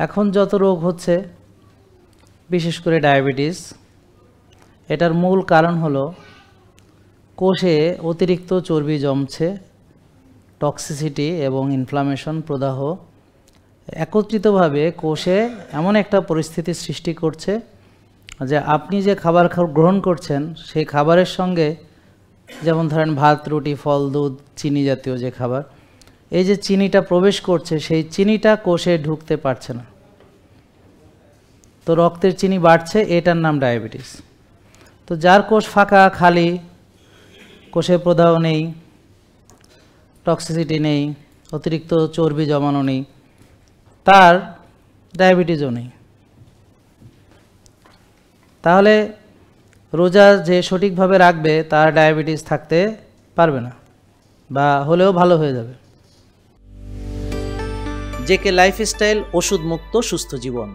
এখন যত রোগ হচ্ছে বিশেষ করে ডায়াবেটিস, এটার মূল কারণ হলো কোষে অতিরিক্ত চর্বি জমছে, টক্সিসিটি এবং ইনফ্লামেশন প্রদাহ একত্রিতভাবে কোষে এমন একটা পরিস্থিতি সৃষ্টি করছে যে আপনি যে খাবার গ্রহণ করছেন সেই খাবারের সঙ্গে, যেমন ধরেন ভাত, রুটি, ফল, দুধ, চিনি জাতীয় যে খাবার, এই যে চিনিটা প্রবেশ করছে সেই চিনিটা কোষে ঢুকতে পারছে না, তো রক্তের চিনি বাড়ছে, এটার নাম ডায়াবেটিস। তো যার কোষ ফাঁকা, খালি, কোষে প্রদাহ নেই, টক্সিসিটি নেই, অতিরিক্ত চর্বি জমানো নেই, তার ডায়াবেটিসও নেই। তাহলে রোজা যে সঠিকভাবে রাখবে তার ডায়াবেটিস থাকতে পারবে না, বা হলেও ভালো হয়ে যাবে। জেকে লাইফস্টাইল, ওষুধ মুক্ত সুস্থ জীবন।